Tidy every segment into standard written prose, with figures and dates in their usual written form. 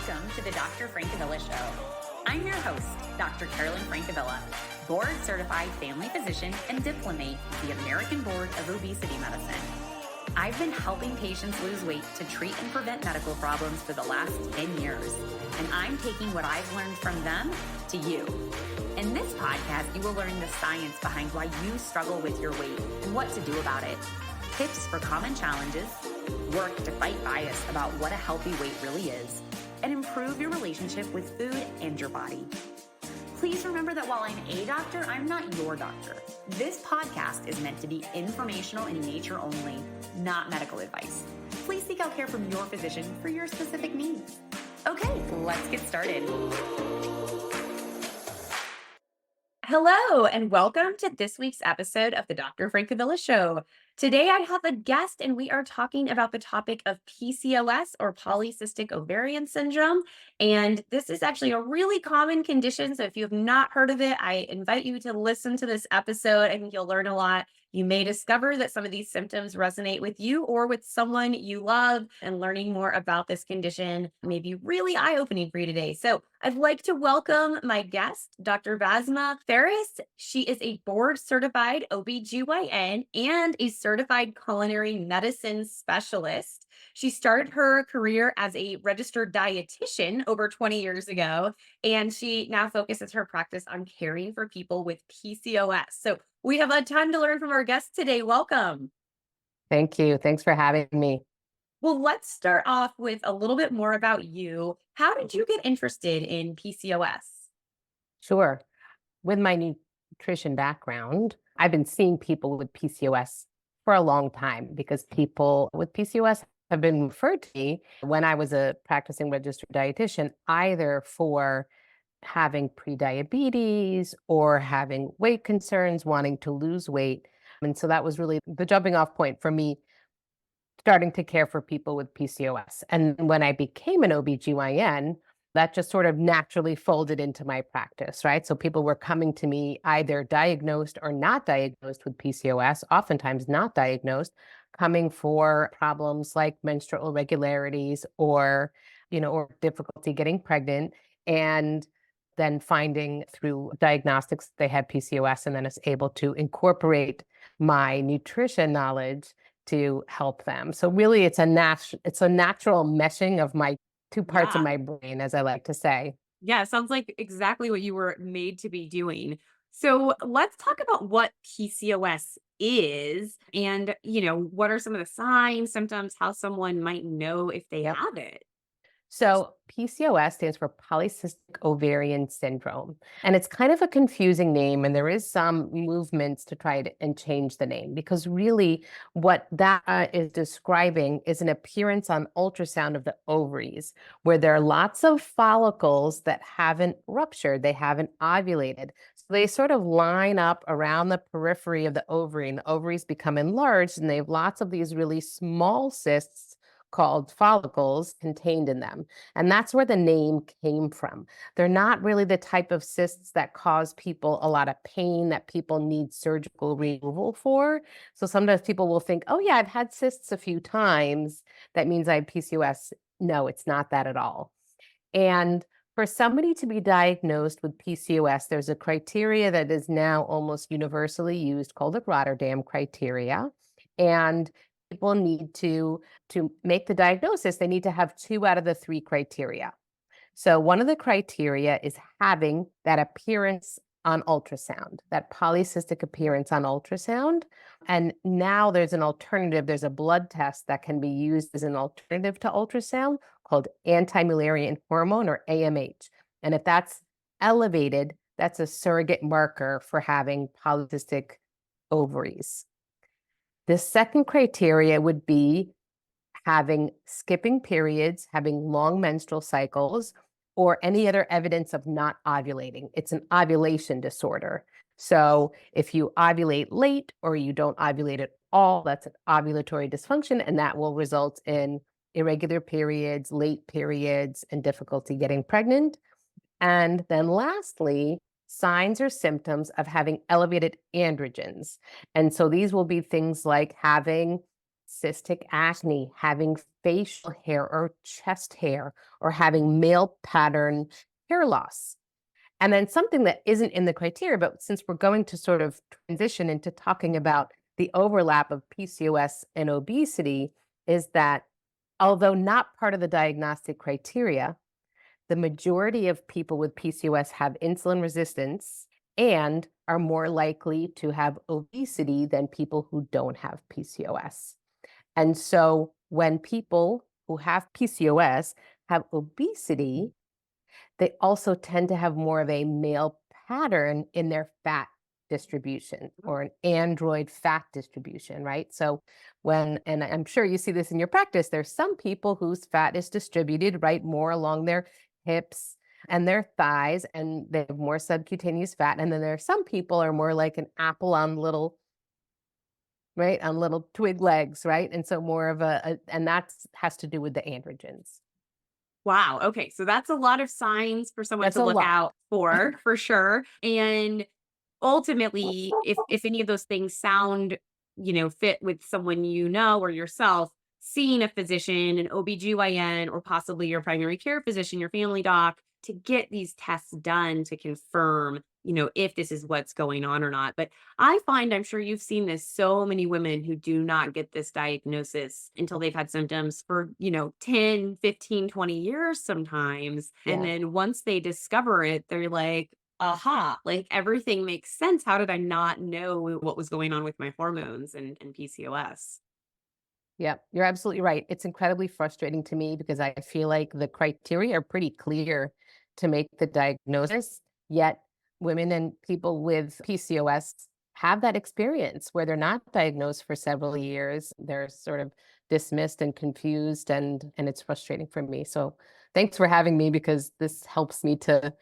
Welcome to the Dr. Francavilla Show. I'm your host, Dr. Carolyn Francavilla, board-certified family physician and diplomate with the American Board of Obesity Medicine. I've been helping patients lose weight to treat and prevent medical problems for the last 10 years, and I'm taking what I've learned from them to you. In this podcast, you will learn the science behind why you struggle with your weight and what to do about it, tips for common challenges, work to fight bias about what a healthy weight really is, and improve your relationship with food and your body. Please remember that while I'm a doctor, I'm not your doctor. This podcast is meant to be informational in nature only, not medical advice. Please seek out care from your physician for your specific needs. Okay, let's get started. Hello, and welcome to this week's episode of the Dr. Francavilla Show. Today I have a guest, and we are talking about the topic of PCOS, or Polycystic Ovarian Syndrome. And this is actually a really common condition. So if you have not heard of it, I invite you to listen to this episode. I think you'll learn a lot. You may discover that some of these symptoms resonate with you or with someone you love, and learning more about this condition may be really eye-opening for you today. So I'd like to welcome my guest, Dr. Basma Faris. She is a board-certified OBGYN and a certified culinary medicine specialist. She started her career as a registered dietitian over 20 years ago, and she now focuses her practice on caring for people with PCOS. So we have a ton to learn from our guest today. Welcome. Thank you. Thanks for having me. Well, let's start off with a little bit more about you. How did you get interested in PCOS? Sure. With my nutrition background, I've been seeing people with PCOS for a long time because people with PCOS have been referred to me when I was a practicing registered dietitian, either for having prediabetes or having weight concerns, wanting to lose weight. And so that was really the jumping off point for me starting to care for people with PCOS. And when I became an OBGYN, that just sort of naturally folded into my practice, right? So people were coming to me either diagnosed or not diagnosed with PCOS, oftentimes not diagnosed, coming for problems like menstrual irregularities or difficulty getting pregnant, and then finding through diagnostics they had PCOS, and then is able to incorporate my nutrition knowledge to help them. So really it's a natural meshing of my two parts of my brain, as I like to say. Yeah, sounds like exactly what you were made to be doing. So let's talk about what PCOS is and, what are some of the signs, symptoms, how someone might know if they have it. So PCOS stands for Polycystic Ovarian Syndrome. And it's kind of a confusing name, and there is some movements to try and change the name, because really what that is describing is an appearance on ultrasound of the ovaries, where there are lots of follicles that haven't ruptured, they haven't ovulated. So they sort of line up around the periphery of the ovary, and the ovaries become enlarged, and they have lots of these really small cysts called follicles contained in them. And that's where the name came from. They're not really the type of cysts that cause people a lot of pain that people need surgical removal for. So sometimes people will think, oh yeah, I've had cysts a few times, that means I have PCOS. No, it's not that at all. And for somebody to be diagnosed with PCOS, there's a criteria that is now almost universally used called the Rotterdam criteria. And people need to make the diagnosis, they need to have 2 out of the 3 criteria. So one of the criteria is having that appearance on ultrasound, that polycystic appearance on ultrasound. And now there's an alternative. There's a blood test that can be used as an alternative to ultrasound called anti-Mullerian hormone, or AMH. And if that's elevated, that's a surrogate marker for having polycystic ovaries. The second criteria would be having skipping periods, having long menstrual cycles, or any other evidence of not ovulating. It's an ovulation disorder. So if you ovulate late or you don't ovulate at all, that's an ovulatory dysfunction, and that will result in irregular periods, late periods, and difficulty getting pregnant. And then lastly, signs or symptoms of having elevated androgens. And so these will be things like having cystic acne, having facial hair or chest hair, or having male pattern hair loss. And then something that isn't in the criteria, but since we're going to sort of transition into talking about the overlap of PCOS and obesity, is that although not part of the diagnostic criteria, the majority of people with PCOS have insulin resistance and are more likely to have obesity than people who don't have PCOS. And so when people who have PCOS have obesity, they also tend to have more of a male pattern in their fat distribution, or an android fat distribution, right? So and I'm sure you see this in your practice, there's some people whose fat is distributed, right, more along their hips and their thighs, and they have more subcutaneous fat. And then there are some people are more like an apple on little, right, on little twig legs, right? And so more of and that's has to do with the androgens. Wow. Okay. So that's a lot of signs for someone That's to a look lot. out for sure. And ultimately, if any of those things sound, fit with someone or yourself, seeing a physician, an OBGYN, or possibly your primary care physician, your family doc, to get these tests done to confirm, if this is what's going on or not. But I find, I'm sure you've seen this, so many women who do not get this diagnosis until they've had symptoms for, 10, 15, 20 years sometimes. And Yeah. then once they discover it, they're like, aha, like everything makes sense. How did I not know what was going on with my hormones and PCOS? Yeah, you're absolutely right. It's incredibly frustrating to me because I feel like the criteria are pretty clear to make the diagnosis, yet women and people with PCOS have that experience where they're not diagnosed for several years. They're sort of dismissed and confused, and it's frustrating for me. So thanks for having me because this helps me to, to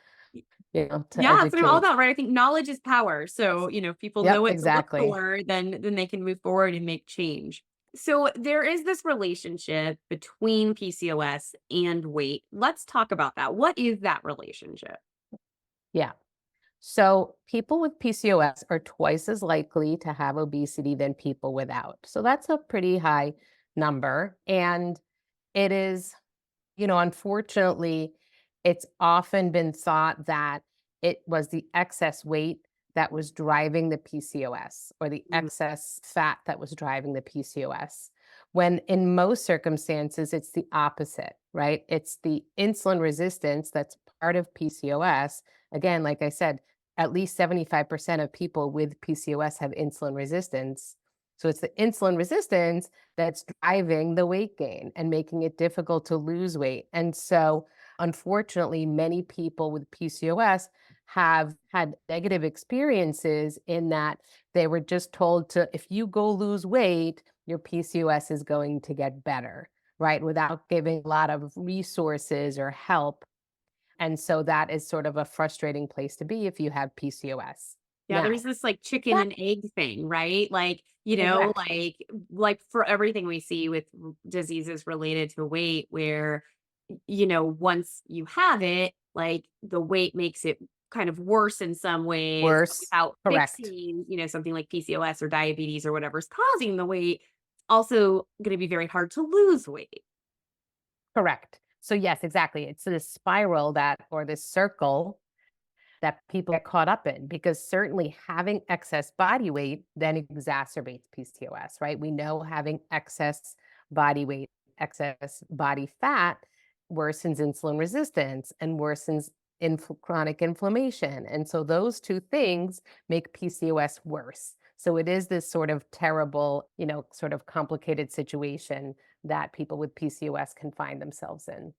Yeah, that's what I'm all educate. about, right? I think knowledge is power. So, if people know Yep, what to look exactly. for, then they can move forward and make change. So there is this relationship between PCOS and weight. Let's talk about that. What is that relationship? Yeah. So people with PCOS are twice as likely to have obesity than people without. So that's a pretty high number. And it is, unfortunately, it's often been thought that it was the excess weight that was driving the PCOS, or the Mm, excess fat that was driving the PCOS. When in most circumstances, it's the opposite, right? It's the insulin resistance that's part of PCOS. Again, like I said, at least 75% of people with PCOS have insulin resistance. So it's the insulin resistance that's driving the weight gain and making it difficult to lose weight. And so, unfortunately, many people with PCOS have had negative experiences in that they were just told to, if you go lose weight, your PCOS is going to get better, right? Without giving a lot of resources or help. And so that is sort of a frustrating place to be if you have PCOS. yeah, Now, there's this like chicken that and egg thing, right? Like, correct, like for everything we see with diseases related to weight, where once you have it, like the weight makes it kind of worse in some ways, but worse, without correct. fixing, something like PCOS or diabetes or whatever's causing the weight, it's also going to be very hard to lose weight. Correct. So yes, exactly. It's this spiral that, or this circle that people get caught up in, because certainly having excess body weight then exacerbates PCOS, right? We know having excess body weight, excess body fat worsens insulin resistance and worsens chronic inflammation. And so those two things make PCOS worse. So it is this sort of terrible, sort of complicated situation that people with PCOS can find themselves in.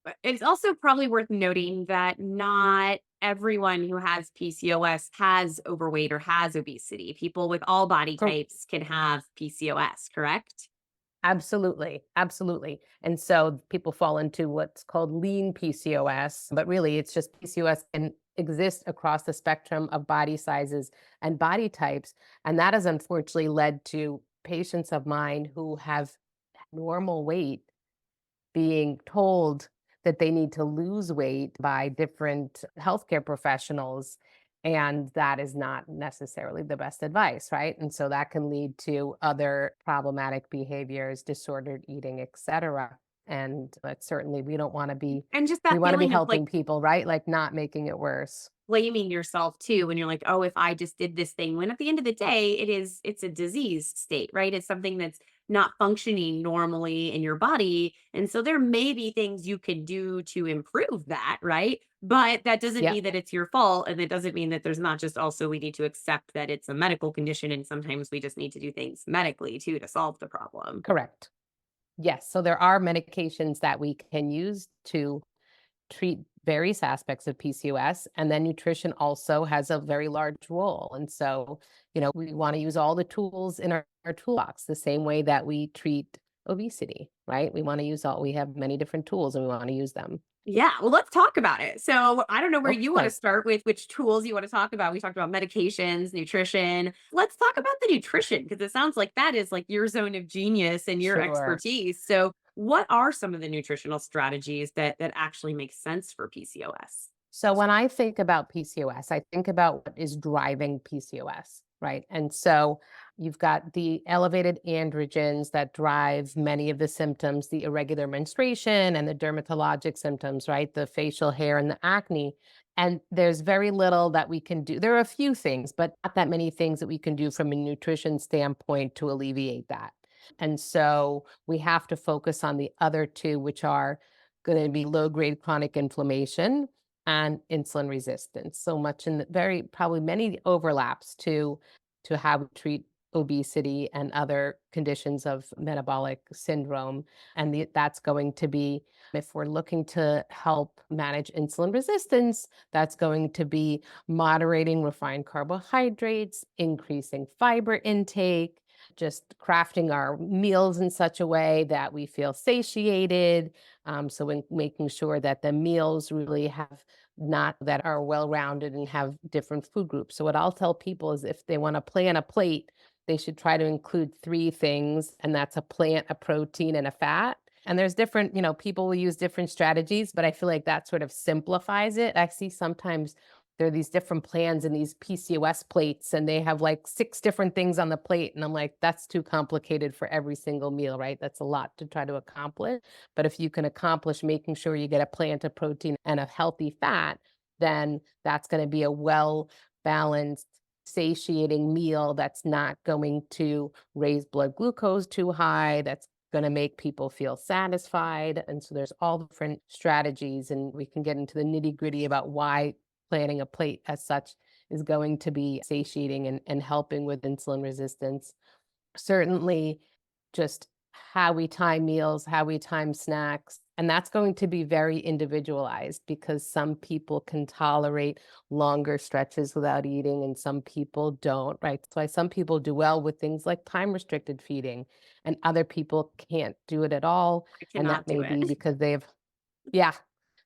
But it's also probably worth noting that not everyone who has PCOS has overweight or has obesity. People with all body Cor- types can have PCOS, correct? Absolutely, absolutely. And so people fall into what's called lean PCOS, but really it's just PCOS can exist across the spectrum of body sizes and body types. And that has unfortunately led to patients of mine who have normal weight being told that they need to lose weight by different healthcare professionals. And that is not necessarily the best advice, right? And so that can lead to other problematic behaviors, disordered eating, etc. And but certainly we don't want to be And just we that want to be feeling of like helping people, right? Like not making it worse. blaming yourself too when you're like, "Oh, if I just did this thing," when at the end of the day, it's a disease state, right? It's something that's not functioning normally in your body. And so there may be things you can do to improve that, right? But that doesn't Yep, mean that it's your fault. And it doesn't mean that there's not just also we need to accept that it's a medical condition. And sometimes we just need to do things medically too to solve the problem. correct. Yes. So there are medications that we can use to treat various aspects of PCOS, and then nutrition also has a very large role. And so, we want to use all the tools in our toolbox the same way that we treat obesity, right? We have many different tools and we want to use them. Yeah, well, let's talk about it. So, I don't know where you want to Okay, start with, which tools you want to talk about. We talked about medications, nutrition. Let's talk about the nutrition because it sounds like that is like your zone of genius and your sure. expertise. So, what are some of the nutritional strategies that actually make sense for PCOS? So when I think about PCOS, I think about what is driving PCOS, right? And so you've got the elevated androgens that drive many of the symptoms, the irregular menstruation and the dermatologic symptoms, right? The facial hair and the acne. And there's very little that we can do. There are a few things, but not that many things that we can do from a nutrition standpoint to alleviate that. And so we have to focus on the other two, which are going to be low grade chronic inflammation and insulin resistance. So much in the very probably many overlaps to how we treat obesity and other conditions of metabolic syndrome. And that's going to be, if we're looking to help manage insulin resistance, that's going to be moderating refined carbohydrates, increasing fiber intake, just crafting our meals in such a way that we feel satiated. So when making sure that the meals really have not that are well rounded and have different food groups. So what I'll tell people is if they want to plan a plate, they should try to include three things, and that's a plant, a protein, and a fat. And there's different, people will use different strategies, but I feel like that sort of simplifies it. I see sometimes there are these different plans and these PCOS plates, and they have like six different things on the plate. And I'm like, that's too complicated for every single meal, right? That's a lot to try to accomplish. But if you can accomplish making sure you get a plant, a protein, and a healthy fat, then that's going to be a well balanced, satiating meal that's not going to raise blood glucose too high. That's going to make people feel satisfied. And so there's all different strategies, and we can get into the nitty gritty about why planning a plate as such is going to be satiating and helping with insulin resistance. Certainly, just how we time meals, how we time snacks. And that's going to be very individualized because some people can tolerate longer stretches without eating and some people don't, right? That's why some people do well with things like time restricted feeding and other people can't do it at all. I And cannot that do may it. be because they've yeah.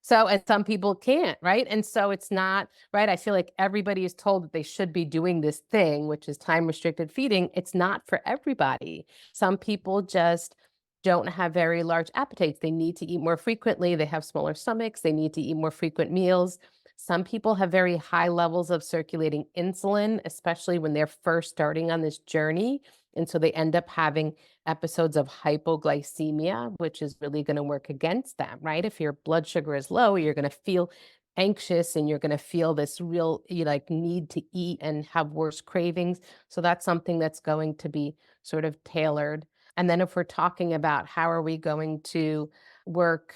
So, and some people can't, right? And so it's not, right? I feel like everybody is told that they should be doing this thing, which is time restricted feeding. It's not for everybody. Some people just don't have very large appetites. They need to eat more frequently. They have smaller stomachs. They need to eat more frequent meals. Some people have very high levels of circulating insulin, especially when they're first starting on this journey. And so they end up having episodes of hypoglycemia, which is really going to work against them, right? If your blood sugar is low, you're going to feel anxious and you're going to feel this real like need to eat and have worse cravings. So that's something that's going to be sort of tailored. And then if we're talking about how are we going to work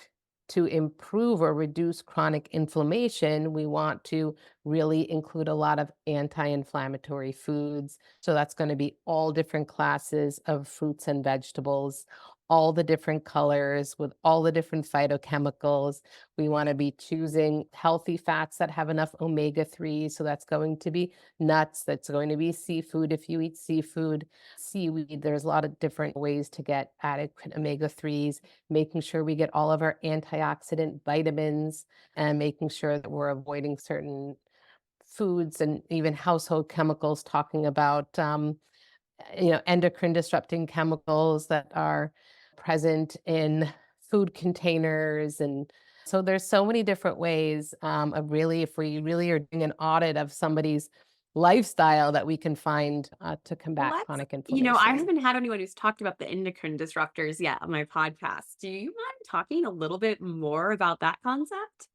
to improve or reduce chronic inflammation, we want to really include a lot of anti-inflammatory foods. So that's going to be all different classes of fruits and vegetables, all the different colors with all the different phytochemicals. We want to be choosing healthy fats that have enough omega-3. So that's going to be nuts, that's going to be seafood if you eat seafood, seaweed. There's a lot of different ways to get adequate omega-3s, making sure we get all of our antioxidant vitamins and making sure that we're avoiding certain foods and even household chemicals, talking about endocrine disrupting chemicals that are present in food containers and So there's so many different ways of really, if we really are doing an audit of somebody's lifestyle, that we can find to combat Let's, chronic I inflammation. haven't had anyone who's talked about the endocrine disruptors yet on my podcast. Do you mind talking a little bit more about that concept?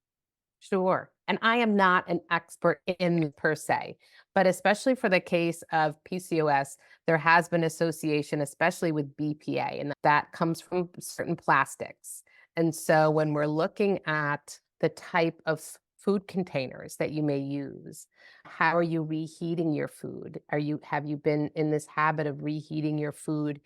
Sure. And I am not an expert in per se, but especially for the case of PCOS, there has been association, especially with BPA, and that comes from certain plastics. And so when we're looking at the type of food containers that you may use, how are you reheating your food? Have you been in this habit of reheating your food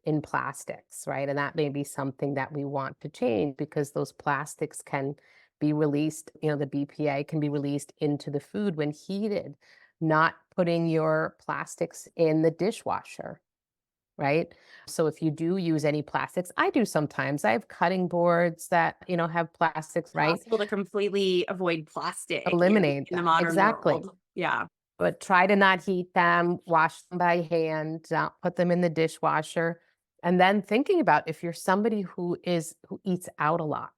in plastics, right? And that may be something that we want to change because those plastics can be released, the BPA can be released into the food when heated, not putting your plastics in the dishwasher, right? So if you do use any plastics, I do sometimes. I have cutting boards that, have plastics, right? Possible to completely avoid plastic Eliminate in the that. modern Exactly. world. Yeah. But try to not heat them, wash them by hand, put them in the dishwasher. And then thinking about if you're somebody who eats out a lot,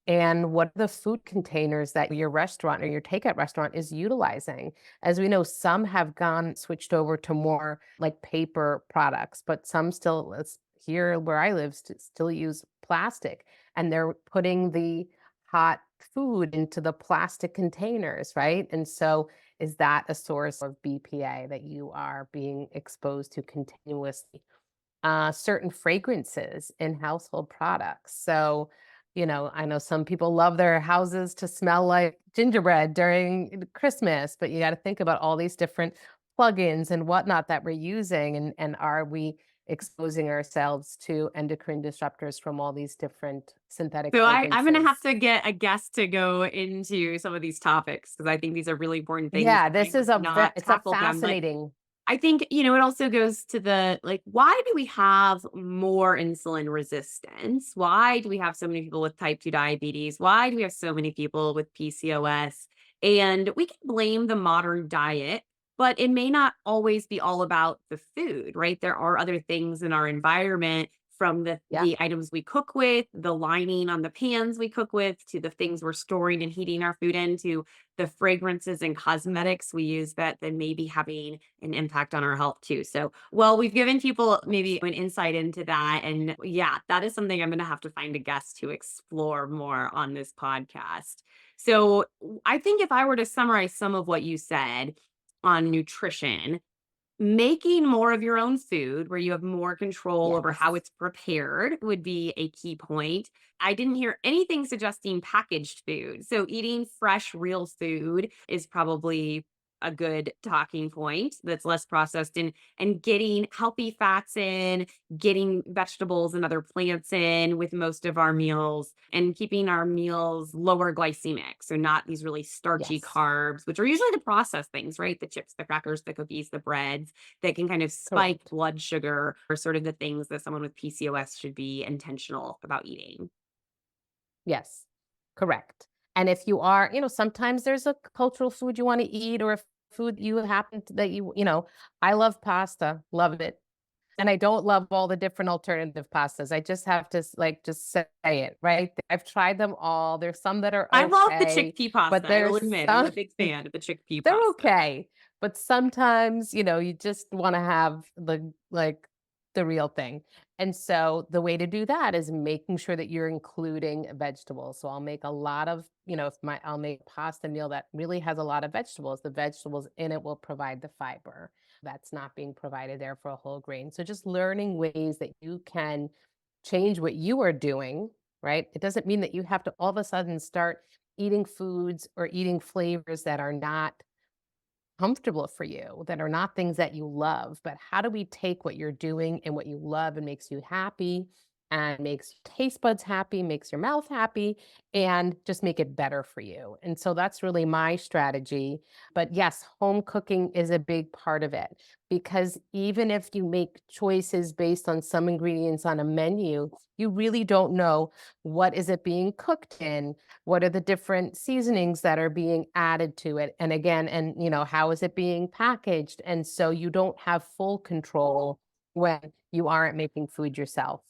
and what are the food containers that your restaurant or your takeout restaurant is utilizing? As we know, some have switched over to more like paper products, but some still, here where I live, still use plastic. And they're putting the hot food into the plastic containers, right? And so, is that a source of BPA that you are being exposed to continuously? Certain fragrances in household products. So, I know some people love their houses to smell like gingerbread during Christmas, but you got to think about all these different plugins and whatnot that we're using. And are we exposing ourselves to endocrine disruptors from all these different synthetic So I'm going to have fragrances? to get a guest to go into some of these topics because I think these are really important things. Yeah, I this have is not it's a tackled them, but fascinating. I think, it also goes to the like, why do we have more insulin resistance? Why do we have so many people with type 2 diabetes? Why do we have so many people with PCOS? And we can blame the modern diet, but it may not always be all about the food, right? There are other things in our environment from the Yeah, items we cook with, the lining on the pans we cook with, to the things we're storing and heating our food into, the fragrances and cosmetics we use that may be having an impact on our health too. So, well, we've given people maybe an insight into that. And yeah, that is something I'm going to have to find a guest to explore more on this podcast. So, I think if I were to summarize some of what you said on nutrition, making more of your own food where you have more control over how yes. it's prepared would be a key point. I didn't hear anything suggesting packaged food. So eating fresh, real food is probably a good talking point that's less processed, and getting healthy fats in, getting vegetables and other plants in with most of our meals, and keeping our meals lower glycemic. So not these really starchy Yes, carbs, which are usually the processed things, right? The chips, the crackers, the cookies, the breads that can kind of spike correct. blood sugar, are sort of the things that someone with PCOS should be intentional about eating. Yes, correct. And if you are, sometimes there's a cultural food you want to eat or a food you happen to, that I love pasta, love it. And I don't love all the different alternative pastas. I just have to just say it, right? I've tried them all. There's some that are I love the okay, chickpea but pasta. I will there's admit, I'm a some big fan of the chickpea they're pasta. okay. But sometimes, you just want to have the real thing. And so the way to do that is making sure that you're including vegetables. So I'll make a lot of, if my I'll make a pasta meal that really has a lot of vegetables. The vegetables in it will provide the fiber that's not being provided there for a whole grain. So just learning ways that you can change what you are doing, right? It doesn't mean that you have to all of a sudden start eating foods or eating flavors that are not comfortable for you, that are not things that you love. But how do we take what you're doing and what you love and makes you happy and makes your taste buds happy, makes your mouth happy, and just make it better for you? And so that's really my strategy. But yes, home cooking is a big part of it because even if you make choices based on some ingredients on a menu, you really don't know what is it being cooked in, what are the different seasonings that are being added to it, and again, and how is it being packaged? And so you don't have full control when you aren't making food yourself.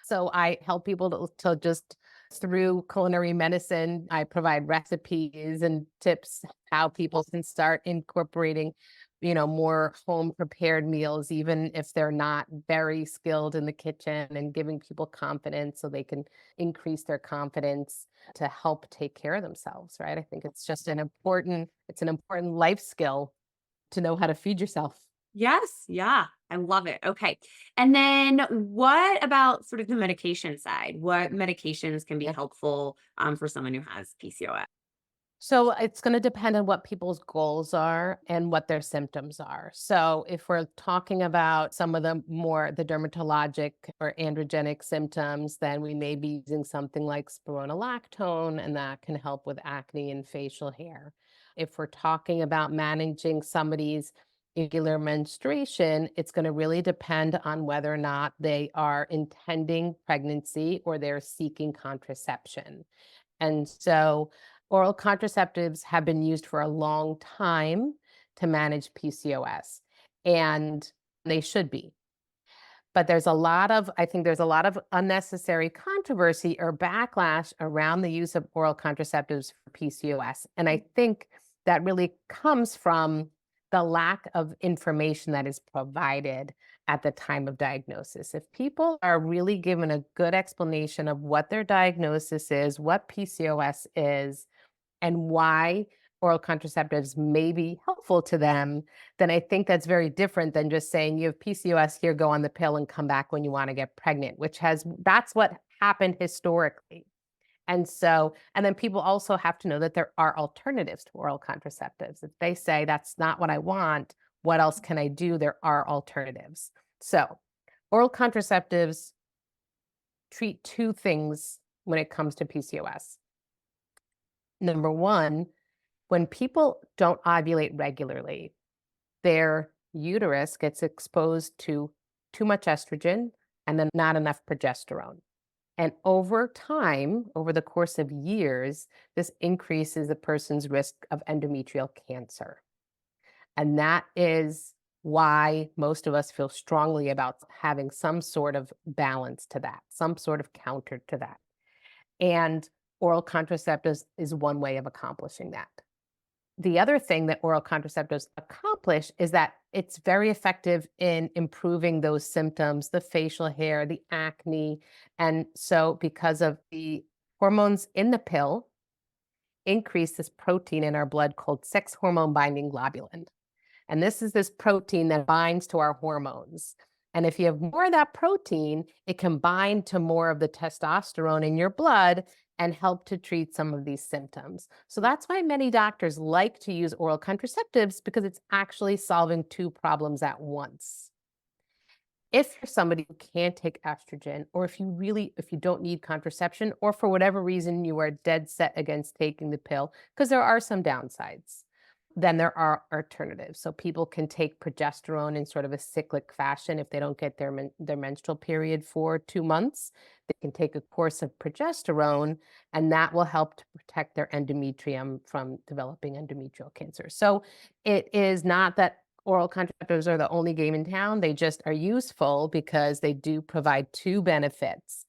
So I help people to just through culinary medicine, I provide recipes and tips how people can start incorporating, more home prepared meals, even if they're not very skilled in the kitchen, and giving people confidence so they can increase their confidence to help take care of themselves, right? I think it's an important life skill to know how to feed yourself. Yes, yeah, I love it. Okay. And then what about sort of the medication side? What medications can be helpful for someone who has PCOS? So it's going to depend on what people's goals are and what their symptoms are. So if we're talking about some of the dermatologic or androgenic symptoms, then we may be using something like spironolactone, and that can help with acne and facial hair. If we're talking about managing somebody's irregular menstruation, it's going to really depend on whether or not they are intending pregnancy or they're seeking contraception. And so oral contraceptives have been used for a long time to manage PCOS, and they should be. But I think there's a lot of unnecessary controversy or backlash around the use of oral contraceptives for PCOS. And I think that really comes from the lack of information that is provided at the time of diagnosis. If people are really given a good explanation of what their diagnosis is, what PCOS is, and why oral contraceptives may be helpful to them, then I think that's very different than just saying you have PCOS, here, go on the pill and come back when you want to get pregnant, that's what happened historically. And then people also have to know that there are alternatives to oral contraceptives. If they say that's not what I want, what else can I do? There are alternatives. So, oral contraceptives treat two things when it comes to PCOS. Number one, when people don't ovulate regularly, their uterus gets exposed to too much estrogen and then not enough progesterone. And over time, over the course of years, this increases a person's risk of endometrial cancer. And that is why most of us feel strongly about having some sort of balance to that, some sort of counter to that. And oral contraceptives is one way of accomplishing that. The other thing that oral contraceptives accomplish is that it's very effective in improving those symptoms, the facial hair, the acne. And so, because of the hormones in the pill, increase this protein in our blood called sex hormone binding globulin. And this is this protein that binds to our hormones. And if you have more of that protein, it can bind to more of the testosterone in your blood and help to treat some of these symptoms. So that's why many doctors like to use oral contraceptives, because it's actually solving two problems at once. If you're somebody who can't take estrogen, or if you don't need contraception, or for whatever reason you are dead set against taking the pill, because there are some downsides, then there are alternatives. So people can take progesterone in sort of a cyclic fashion. If they don't get their menstrual period for 2 months, they can take a course of progesterone, and that will help to protect their endometrium from developing endometrial cancer. So it is not that oral contraceptives are the only game in town. They just are useful because they do provide two benefits,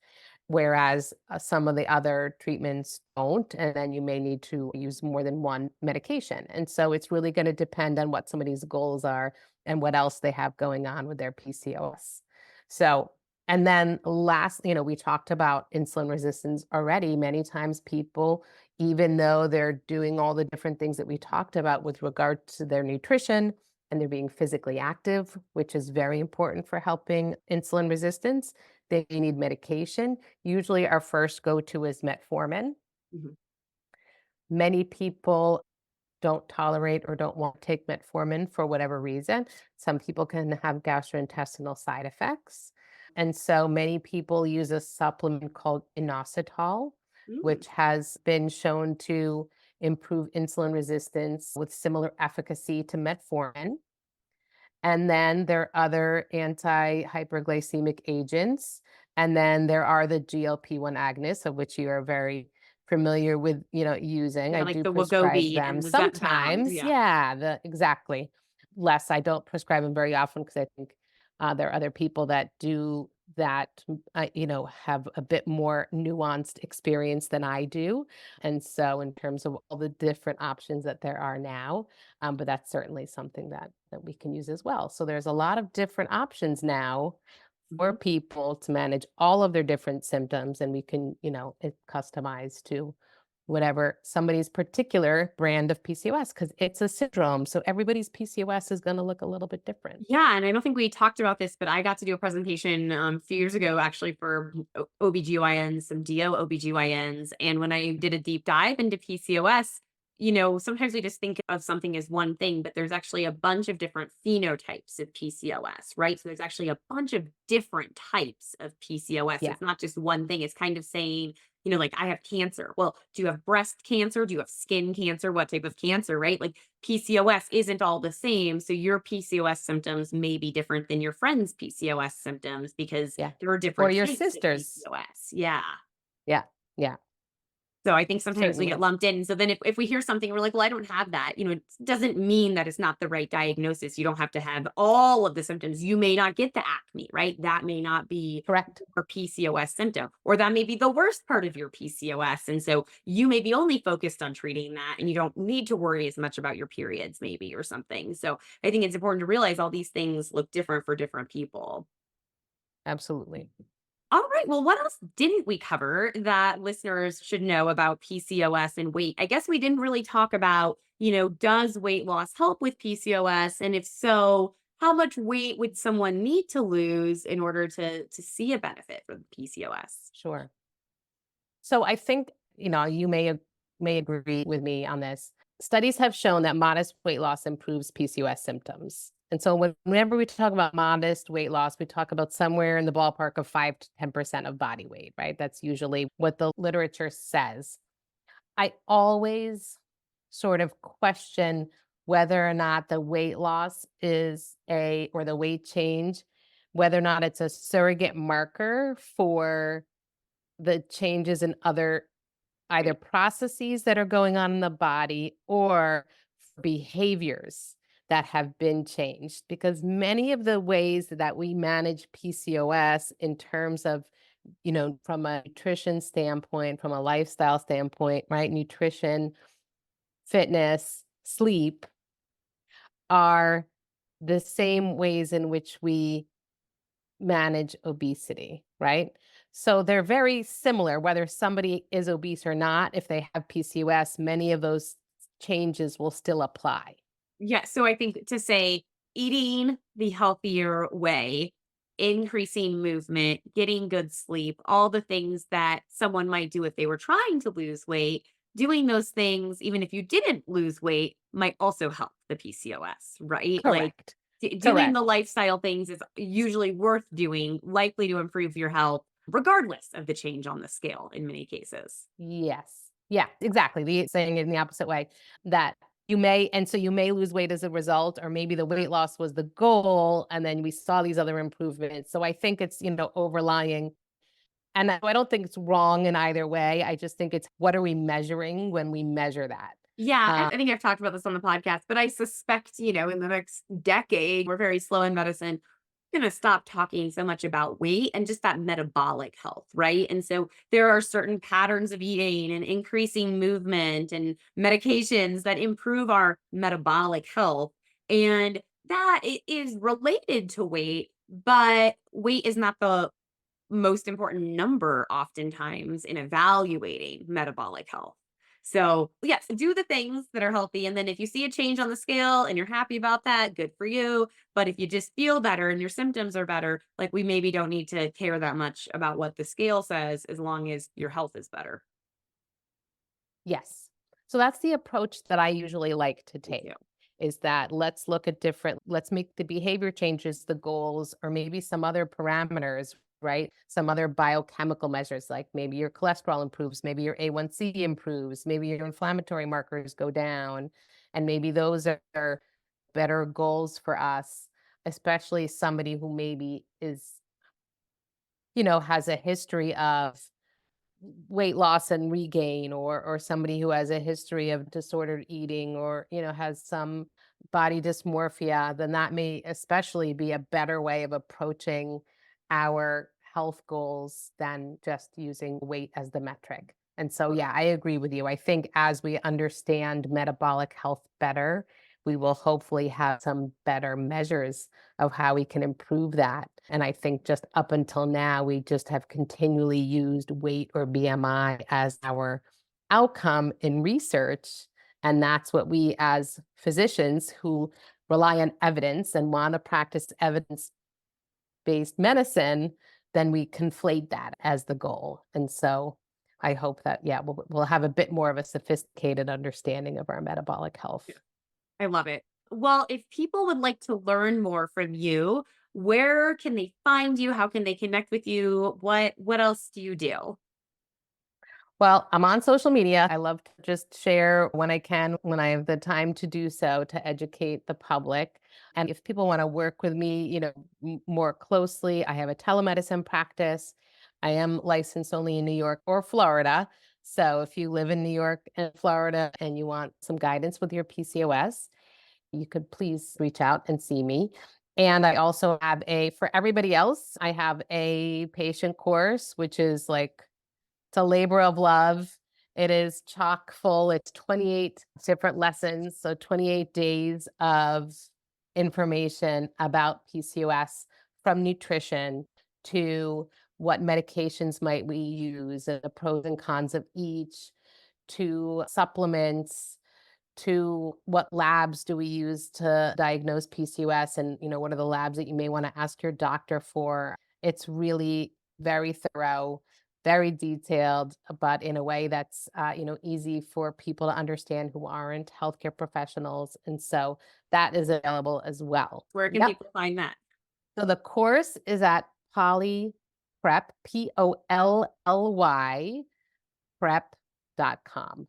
whereas some of the other treatments don't, and then you may need to use more than one medication. And so it's really going to depend on what somebody's goals are and what else they have going on with their PCOS. So, and then last, we talked about insulin resistance already. Many times people, even though they're doing all the different things that we talked about with regard to their nutrition, and they're being physically active, which is very important for helping insulin resistance, they need medication. Usually our first go-to is metformin. Mhm. Many people don't tolerate or don't want to take metformin for whatever reason. Some people can have gastrointestinal side effects. And so many people use a supplement called inositol, Mm. which has been shown to improve insulin resistance with similar efficacy to metformin. And then there are other anti-hyperglycemic agents. And then there are the GLP-1 agonists, of which you are very familiar with, using. Yeah, I like do the prescribe Wegovy them and the Zepbound. sometimes. Yeah. Yeah, exactly. Less, I don't prescribe them very often because I think there are other people that do that, have a bit more nuanced experience than I do. And so in terms of all the different options that there are now, but that's certainly something that we can use as well. So there's a lot of different options now for Mhm. people to manage all of their different symptoms, and we can, it customize to whatever somebody's particular brand of PCOS because it's a syndrome. So everybody's PCOS is going to look a little bit different. Yeah, and I don't think we talked about this, but I got to do a presentation a few years ago actually for OBGYNs, some DO OBGYNs. And when I did a deep dive into PCOS, sometimes we just think of something as one thing, but there's actually a bunch of different phenotypes of PCOS, right? So there's actually a bunch of different types of PCOS. Yeah. It's not just one thing. It's kind of saying, like I have cancer. Well, do you have breast cancer? Do you have skin cancer? What type of cancer, right? Like PCOS isn't all the same. So your PCOS symptoms may be different than your friend's PCOS symptoms because Yeah. there are Or different your types of sisters. PCOS. Yeah. Yeah. Yeah. So I think sometimes we get Certainly. lumped in. So then if we hear something, we're like, well, I don't have that. It doesn't mean that it's not the right diagnosis. You don't have to have all of the symptoms. You may not get the acne, right? That may not be Correct. your PCOS symptom, or that may be the worst part of your PCOS. And so you may be only focused on treating that and you don't need to worry as much about your periods, maybe, or something. So I think it's important to realize all these things look different for different people. Absolutely. All right. Well, what else didn't we cover that listeners should know about PCOS and weight? I guess we didn't really talk about, does weight loss help with PCOS? And if so, how much weight would someone need to lose in order to see a benefit for the PCOS? Sure. So I think, you may agree with me on this. Studies have shown that modest weight loss improves PCOS symptoms. And so whenever we talk about modest weight loss, we talk about somewhere in the ballpark of 5 to 10% of body weight, right? That's usually what the literature says. I always sort of question whether or not the weight loss or the weight change, whether or not it's a surrogate marker for the changes in other either processes that are going on in the body or behaviors that have been changed. Because many of the ways that we manage PCOS in terms of, from a nutrition standpoint, from a lifestyle standpoint, right? Nutrition, fitness, sleep are the same ways in which we manage obesity, right? So they're very similar, whether somebody is obese or not. If they have PCOS, many of those changes will still apply. Yeah. So I think to say eating the healthier way, increasing movement, getting good sleep, all the things that someone might do if they were trying to lose weight, doing those things, even if you didn't lose weight, might also help the PCOS, right? Like Correct. doing the Correct. lifestyle things is usually worth doing, likely to improve your health, regardless of the change on the scale in many cases. Yes. Yeah, exactly. Saying it in the opposite way that you may lose weight as a result, or maybe the weight loss was the goal. And then we saw these other improvements. So I think it's, overlying. And I don't think it's wrong in either way. I just think it's what are we measuring when we measure that? Yeah, Uh, I think I've talked about this on the podcast, but I suspect, in the next decade, we're very slow in medicine, going to stop talking so much about weight and just that metabolic health, right? And so there are certain patterns of eating and increasing movement and medications that improve our metabolic health. And that it is related to weight, but weight is not the most important number oftentimes in evaluating metabolic health. So, yes, do the things that are healthy. And then if you see a change on the scale and you're happy about that, good for you. But if you just feel better and your symptoms are better, like we maybe don't need to care that much about what the scale says as long as your health is better. yes. So that's the approach that I usually like to Thank you. take is that let's make the behavior changes the goals or maybe some other parameters, right? Some other biochemical measures, like maybe your cholesterol improves, maybe your A1C improves, maybe your inflammatory markers go down. And maybe those are better goals for us, especially somebody who maybe has a history of weight loss and regain or somebody who has a history of disordered eating or has some body dysmorphia, then that may especially be a better way of approaching our health goals than just using weight as the metric. And so, yeah, I agree with you. I think as we understand metabolic health better, we will hopefully have some better measures of how we can improve that. And I think just up until now, we just have continually used weight or BMI as our outcome in research. And that's what we, as physicians who rely on evidence and want to practice evidence based medicine, then we conflate that as the goal. And so I hope that, yeah, we'll have a bit more of a sophisticated understanding of our metabolic health. Yeah. I love it. Well, if people would like to learn more from you, where can they find you? How can they connect with you? What else do you do? Well, I'm on social media. I love to just share when I can, when I have the time to do so, to educate the public. And if people want to work with me, more closely, I have a telemedicine practice. I am licensed only in New York or Florida. So if you live in New York and Florida and you want some guidance with your PCOS, you could please reach out and see me. And I also have for everybody else, I have a patient course, which is like, it's a labor of love. It is chock full. It's 28 different lessons. So 28 days of information about PCOS, from nutrition to what medications might we use and the pros and cons of each, to supplements, to what labs do we use to diagnose PCOS, and what are the labs that you may want to ask your doctor for. It's really very thorough, very detailed, but in a way that's easy for people to understand who aren't healthcare professionals. And so that is available as well. Where can Yep. people find that? So the course is at Polyprep, POLLY prep.com.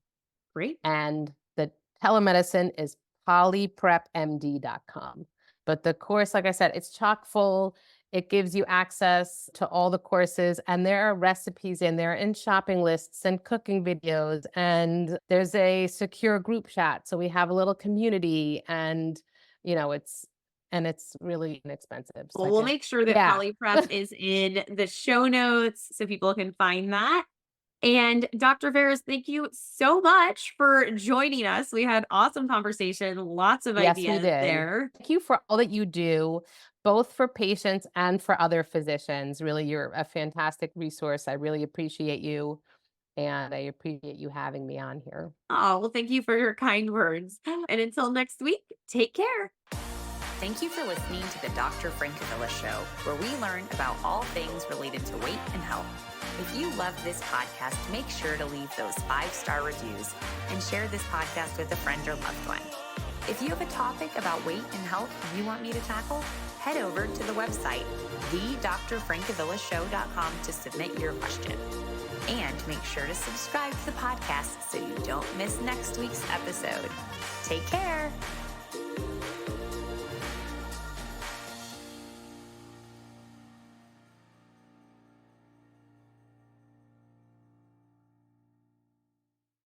Great. And the telemedicine is polyprepmd.com. But the course, like I said, it's chock full. It gives you access to all the courses, and there are recipes in there and shopping lists and cooking videos. And there's a secure group chat. So we have a little community, and it's really inexpensive. So Well, I we'll can, make sure that yeah. Polyprep is in the show notes so people can find that. And Dr. Faris, thank you so much for joining us. We had awesome conversation, lots of Yes, we ideas did. there. Thank you for all that you do, both for patients and for other physicians. Really, you're a fantastic resource. I really appreciate you, and I appreciate you having me on here. Oh, well, thank you for your kind words. And until next week, take care. Thank you for listening to the Dr. Francavilla Show, where we learn about all things related to weight and health. If you love this podcast, make sure to leave those 5-star reviews and share this podcast with a friend or loved one. If you have a topic about weight and health you want me to tackle, head over to the website, thedrfrancavillashow.com, to submit your question. And make sure to subscribe to the podcast so you don't miss next week's episode. Take care.